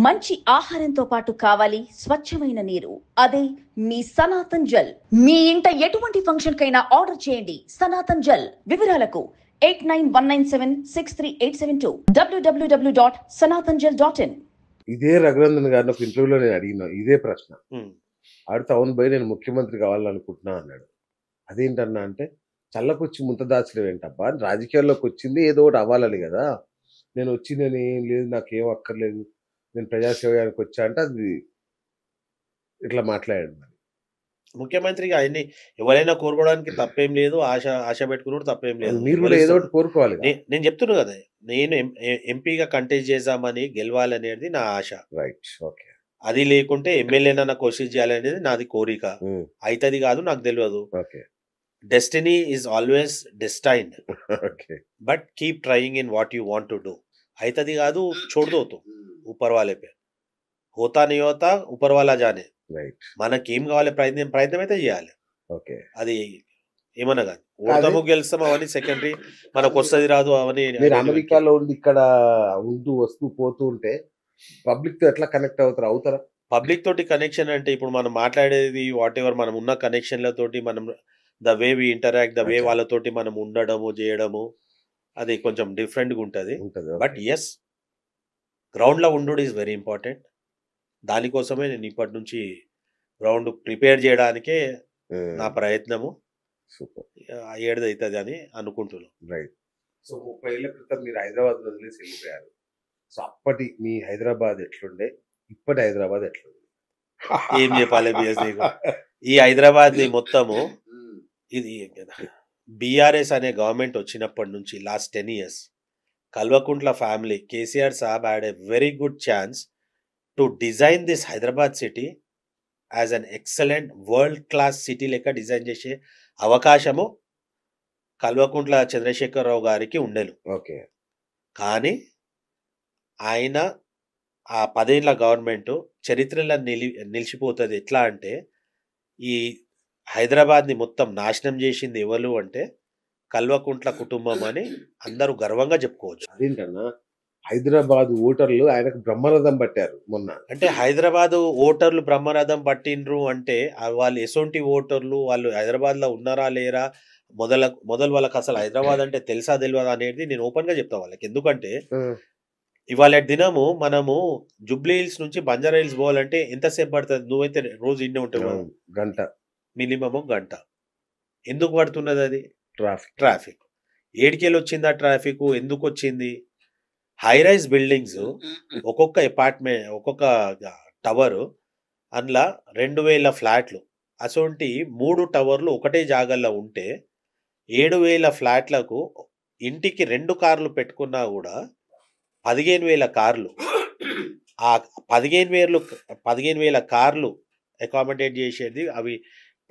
మంచి ఆహారంతో పాటు కావాలి స్వచ్ఛమైన నీరు. అదే మీ సనాతన్ జల్. మీ ఇంట ఎటువంటి ఫంక్షన్ కైనా ఆర్డర్ చేయండి. సనాతన్ జల్. వివరాలకు 8919763872 www.sanatanjal.in. ఇదే రఘునందన్ గారిని ఒక ఇంటర్వ్యూలో నేను అడిగినా ఇదే ప్రశ్న. ఆడితే అవును భయ్ నేను ముఖ్యమంత్రి కావాలనుకుంటున్నా అన్నాడు. అదేంటన్నా అంటే చల్లకొచ్చి ముంత దాచడం ఏంటబ్బా, రాజకీయాల్లోకి వచ్చింది ఏదో ఒకటి అవ్వాలని కదా, నేను వచ్చి నేను ఏం లేదు నాకేం అక్కర్లేదు నేను ప్రజాసేవయానికి వచ్చా అంటే అది ఇట్లా మాట్లాడాడు. మరి ముఖ్యమంత్రిగా ఆయన్ని ఎవరైనా కోరుకోవడానికి తప్పేం లేదు, ఆశ పెట్టుకున్నాడు తప్పేం లేదు. మీరు కూడా ఏదో ఒకటి కోరుకోవాలి. నేను చెప్తున్నా కదా, నేను ఎంపీగా కంటెస్ట్ చేద్దామని గెలవాలనేది నా ఆశ. Right, okay. అది లేకుంటే ఎమ్మెల్యేనన్నా కోషిష్ చేయాలనేది నాది కోరిక. అవుతుంది కాదు నాకు తెలియదు. Destiny is always destined, but keep trying in what you want to do. అవుతుంది కాదు छोड़ दो तो ऊपर वाले पे, होता नहीं होता ऊपर वाला जाने. మనకేం కావాలి ప్రయత్నం అయితే చేయాలి. అది ఏమన్నా కాదు, ఓడతాము గెలుస్తాము అవన్నీ సెకండరీ, మనకు వస్తుంది రాదు అవన్నీ. మీరు అమెరికాలో ఉండి ఇక్కడ ఉంటూ వస్తూ పోతూ ఉంటే పబ్లిక్ తో ఎట్లా కనెక్ట్ అవుతారా? పబ్లిక్ తోటి కనెక్షన్ అంటే ఇప్పుడు మనం మాట్లాడేది వాట్ ఎవర్ మనం ఉన్న కనెక్షన్లతోటి మనం the way we interact, the way వాళ్ళతోటి మనం ఉండడము చేయడము అది కొంచెం డిఫరెంట్గా ఉంటుంది. బట్ ఎస్, గ్రౌండ్లో ఉండు ఈజ్ వెరీ ఇంపార్టెంట్. దానికోసమే నేను ఇప్పటి నుంచి గ్రౌండ్ ప్రిపేర్ చేయడానికే నా ప్రయత్నము. ఏడాది అవుతుంది అని అనుకుంటున్నాను. రైట్. సో 30 ఏళ్ల క్రితం మీరు హైదరాబాద్ వదిలేసి వెళ్ళిపోయారు. సో అప్పటి మీ హైదరాబాద్ ఎట్లుండే, ఇప్పటి హైదరాబాద్ ఎట్లుంది? ఏం చెప్పాలి బిఎస్ నీకు? ఈ హైదరాబాద్ ని మొత్తము ఇది బీఆర్ఎస్ అనే గవర్నమెంట్ వచ్చినప్పటి నుంచి last 10 years Kalvakuntla family KCR Saab had a very good chance to design this Hyderabad city as an excellent world class city లెక్క డిజైన్ చేసే అవకాశము కల్వకుంట్ల చంద్రశేఖరరావు గారికి ఉండేను. ఓకే. కానీ ఆయన ఆ 10 ఏళ్ల గవర్నమెంట్ చరిత్రలో నిలిచిపోతుంది. ఎట్లా అంటే ఈ హైదరాబాద్ని మొత్తం నాశనం చేసింది ఎవరు అంటే కల్వకుంట్ల కుటుంబం అని అందరూ గర్వంగా చెప్పుకోవచ్చు. అదేంటన్నా హైదరాబాద్ ఓటర్లు ఆయనకు బ్రహ్మరథం పట్టారు మొన్న. అంటే హైదరాబాద్ ఓటర్లు బ్రహ్మరథం పట్టిండ్రు అంటే వాళ్ళు ఎసొంటి ఓటర్లు, వాళ్ళు హైదరాబాద్లో ఉన్నారా లేరా, మొదలు వాళ్ళకి అసలు హైదరాబాద్ అంటే తెలుసా తెలియదా అనేది నేను ఓపెన్గా చెప్తా వాళ్ళకి. ఎందుకంటే ఇవాళ దినము మనము జూబ్లీ హిల్స్ నుంచి బంజారా హిల్స్ పోవాలంటే ఎంతసేపు పడుతుంది? నువ్వైతే రోజు ఇన్నే ఉంటావు, గంట, మినిమము గంట. ఎందుకు పడుతున్నది? అది ట్రాఫిక్. ఏడికెళ్ళి వచ్చింది ఆ ట్రాఫిక్? ఎందుకు వచ్చింది? హై రైజ్ బిల్డింగ్స్, ఒక్కొక్క అపార్ట్మెంట్, ఒక్కొక్క టవరు, అందులో 2000 ఫ్లాట్లు. అసొంటి 3 టవర్లు ఒకటే జాగాల్లో ఉంటే 7000 ఫ్లాట్లకు ఇంటికి 2 కార్లు పెట్టుకున్నా కూడా 15,000 కార్లు. ఆ 15,000 కార్లు అకామిడేట్ చేసేది అవి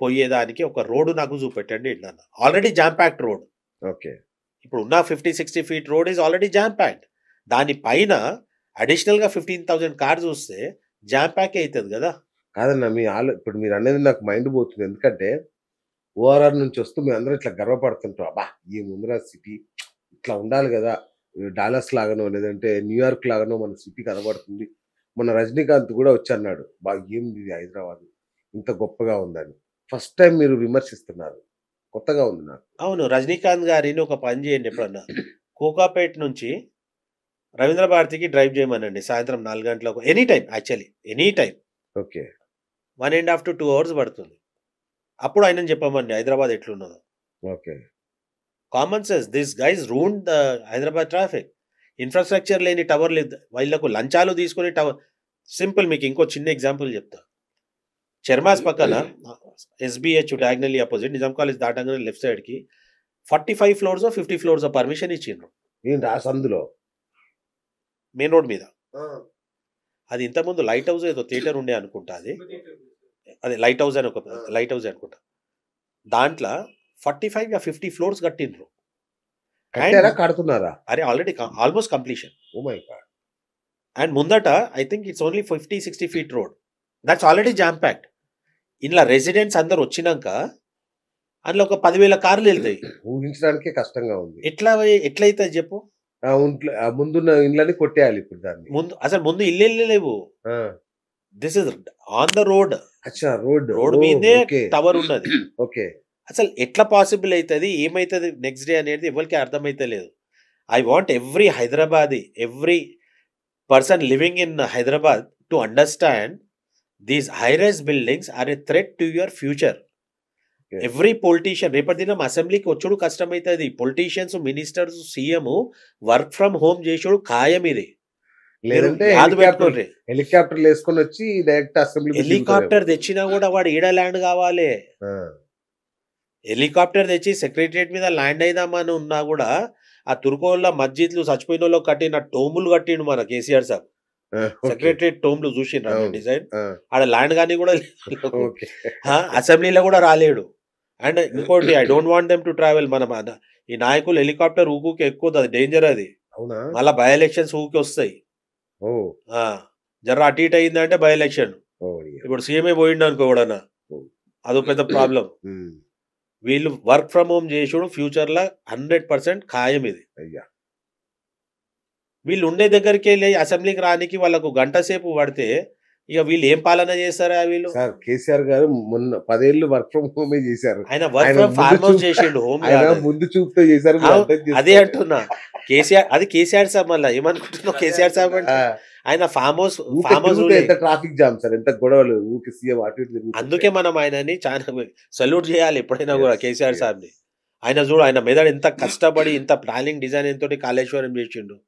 పోయేదానికి ఒక రోడ్డు నాకు చూపెట్టండి. ఇట్లా already jam packed road. Okay. ఇప్పుడు ఉన్న 50-60 feet road is already jam packed. దానిపైన అడిషనల్గా 15,000 కార్స్ వస్తే జామ్ ప్యాక్ అవుతుంది కదా. కాదన్నా ఇప్పుడు మీరు అనేది నాకు మైండ్ పోతుంది. ఎందుకంటే ఓఆర్ఆర్ నుంచి వస్తూ మేము అందరం ఇట్లా గర్వపడుతుంటాం, అబ్బా ఈ ముందర సిటీ ఇట్లా ఉండాలి కదా, డాలస్ లాగానో లేదంటే న్యూయార్క్ లాగానో మన సిటీ కనబడుతుంది. మన రజనీకాంత్ కూడా వచ్చి అన్నాడు, బాగా ఏంది హైదరాబాద్ ఇంత గొప్పగా ఉందని. ఫస్ట్ టైం మీరు విమర్శిస్తున్నారు, కొత్తగా ఉంది నాకు. అవును, రజనీకాంత్ గారిని ఒక పని చేయండి, ఎప్పుడన్నా కోకాపేట్ నుంచి రవీంద్ర భారతికి డ్రైవ్ చేయమనండి సాయంత్రం 4 గంటలకు. Any time, actually any time. Okay. 1.5 to 2 hours పడుతుంది. అప్పుడు ఆయన చెప్పమండి హైదరాబాద్ ఎట్లున్నదో. Okay. Common sense, this guys ruin the Hyderabad traffic. Infrastructure లేని టవర్ లేదు, వీళ్ళకు లంచాలు తీసుకుని టవర్. సింపుల్, మీకు ఇంకో చిన్న ఎగ్జాంపుల్ చెప్తా. చర్మాస్ పక్కన SBH diagonally opposite Nizam college దాటంగానే లెఫ్ట్ సైడ్కి 45 floors 50 floors పర్మిషన్ ఇచ్చిండ్రు. అందులో మెయిన్ రోడ్ మీద. అది ఇంతకుముందు లైట్ హౌస్ ఏదో థియేటర్ ఉండే అనుకుంటా, అది లైట్ హౌస్ అని ఒక లైట్ హౌస్ అనుకుంటా. దాంట్లో 45-50 floors కట్టిండ్రు. కడుతున్నారా? అరే already almost completion. Oh my God. And ముందట I think it's only 50-60 feet road. That's already jam packed. ఇంట్లో రెసిడెంట్స్ అందరు వచ్చినాక అందులో ఒక 10,000 కార్లు వెళ్తాయి. ఊహించడానికే కష్టంగా ఉంది. ఎట్లయితే చెప్పు. ముందున్న ఇండ్లని కొట్టేయాలి ఇప్పుడు దాన్ని. ముందు ఇల్లు లేవు. This is on the road. Road మీదే టవర్ ఉన్నది. ఓకే. అసలు ఎట్లా పాసిబుల్ అవుతుంది, ఏమైతుంది నెక్స్ట్ డే అనేది ఎవరికి అర్థమైతే లేదు. I want every Hyderabadi, every person living in Hyderabad to understand these high rise buildings are a threat to your future. Every politician రేపటి దినం అసెంబ్లీకి వచ్చుడు కష్టమవుతుంది. Politicians, ministers, CM work from home చేసాడు ఖాయం. ఇది లేదంటే హెలికాప్టర్ వేసుకొని వచ్చి డైరెక్ట్ అసెంబ్లీ. హెలికాప్టర్ తెచ్చినా కూడా వాడు ఈడ ల్యాండ్ కావాలి. హెలికాప్టర్ తెచ్చి సెక్రటరియట్ మీద ల్యాండ్ అయిదామని ఉన్నా కూడా ఆ తుర్కోళ్ళ మస్జిద్లు చచ్చిపోయిన వాళ్ళు కట్టిన టోములు కట్టిండు మన కేసీఆర్ సార్. సెక్రటరియట్ టోమ్లు చూసిండ్రు డిజైన్. ఆడ ల్యాండ్ కానీ కూడా అసెంబ్లీలో కూడా రాలేడు. అండ్ ఇంకోటి, I don't want them to travel. మన ఈ నాయకులు హెలికాప్టర్ ఊకే ఎక్కువ, అది డేంజర్. అది మళ్ళీ బై ఎలక్షన్స్ ఊకి వస్తాయి. జర అటు ఇటు అయిందంటే బై ఎలక్షన్. ఇప్పుడు సీఎంఏ పోయిండు అనుకో కూడా, అదో పెద్ద ప్రాబ్లం. వీళ్ళు వర్క్ ఫ్రమ్ హోమ్ చేసుడు ఫ్యూచర్ లో 100% ఖాయం. ఇది వీళ్ళు ఉండే దగ్గరికి వెళ్ళి అసెంబ్లీకి రానికి వాళ్ళకు గంట సేపు పడితే ఇక వీళ్ళు ఏం పాలన చేస్తారా? వీళ్ళు కేసీఆర్ గారు మొన్న 10 ఏళ్ళు వర్క్ ఫ్రమ్ హోమ్ చేశారు. ఆయన వర్క్ ఫ్రమ్ ఫార్మ్ హౌస్ చేసిండు. హోమ్ ముందు చూపుతో చేశారు. అదే అంటున్నా. కేసీఆర్, అది కేసీఆర్ సాబ్. మళ్ళీ ఏమనుకుంటున్నావు కేసీఆర్ సాబ్ అంటే ఆయన ఫార్మ్ హౌస్ ఎంత ట్రాఫిక్ జామ్ సార్, ఎంత గొడవలు. అందుకే మనం ఆయనని చాలా సల్యూట్ చేయాలి ఎప్పుడైనా కూడా కేసీఆర్ సాబ్ ని. ఆయన చూడు, ఆయన మెదడు ఎంత కష్టపడి, ఇంత ప్లానింగ్ డిజైన్ తోటి కాళేశ్వరం చేసిండు.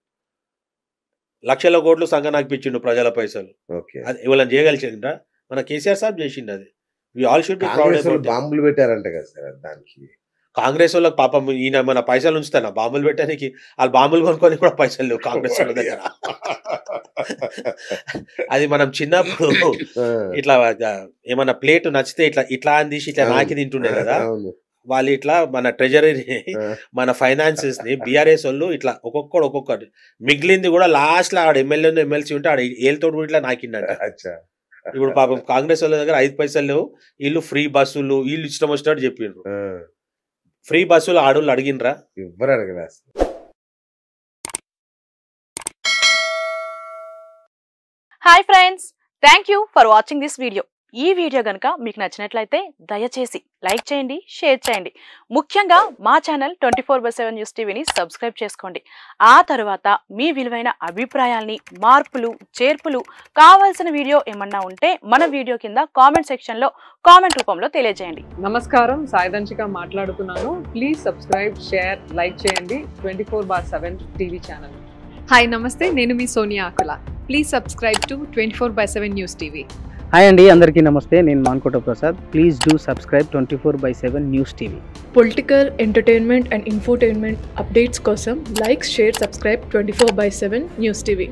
లక్షల కోట్లు సంగనాకిపించిండు ప్రజల పైసలు. అది ఇవాళ చేయగలిచిండ్రా? మన కేసీఆర్ సాబ్ చేసిండు. అది we all should be proud. బాంబులు పెట్టారంట కదా సార్ దానికి. కాంగ్రెస్ వాళ్ళకి పాపం ఈయన మన పైసలు ఉంచుతాను బాంబులు పెట్టడానికి. వాళ్ళు బాంబులు కొనుక్కొని కూడా పైసలు లేవు కాంగ్రెస్ వాళ్ళ దగ్గర. అది మనం చిన్నప్పుడు ఇట్లా ఏమన్నా ప్లేట్ నచ్చితే ఇట్లా ఇట్లా అని తీసి ఇట్లా నాకి తింటుండే కదా. వాళ్ళు ఇట్లా మన ట్రెజరీని, మన ఫైనాన్సెస్ ని బీఆర్ఎస్ వాళ్ళు ఇట్లా ఒక్కొక్కటి మిగిలింది కూడా లాస్ట్ లో ఆడ ఎమ్మెల్సీ ఉంటే ఆడ ఏళ్ళతోటి ఇట్లా నాకిండట. ఇప్పుడు పాపం కాంగ్రెస్ వాళ్ళ దగ్గర 5 పైసలు లేవు. వీళ్ళు ఫ్రీ బస్సులు, వీళ్ళు ఇష్టం వచ్చినట్టు చెప్పిండ్రు. ఫ్రీ బస్సులు ఆడోళ్ళు అడిగినరా? ఎవ్వరు అడగలే. Hi friends, thank you for watching this video. ఈ వీడియో గనుక మీకు నచ్చినట్లయితే దయచేసి లైక్ చేయండి, షేర్ చేయండి. ముఖ్యంగా మా ఛానల్ 24/7 న్యూస్ టీవీని సబ్స్క్రైబ్ చేసుకోండి. ఆ తర్వాత మీ విలువైన అభిప్రాయాల్ని, మార్పులు, చేర్పులు, కావాల్సిన వీడియో ఏమన్నా ఉంటే మన వీడియో కింద కామెంట్ సెక్షన్లో కామెంట్ రూపంలో తెలియజేయండి. నమస్కారం, సాయిదంచిక మాట్లాడుతున్నాను. ప్లీజ్ సబ్స్క్రైబ్, షేర్, లైక్ చేయండి 24/7 టీవీ ఛానల్. హాయ్ నమస్తే, నేను మీ Sonia Akula. Please subscribe to 24/7 news TV. Hi అండి, అందరికీ నమస్తే. నేను Mankota Prasad. Please do subscribe 24/7 news TV. Political, entertainment and infotainment updates కోసం like, share, subscribe 24/7 news TV.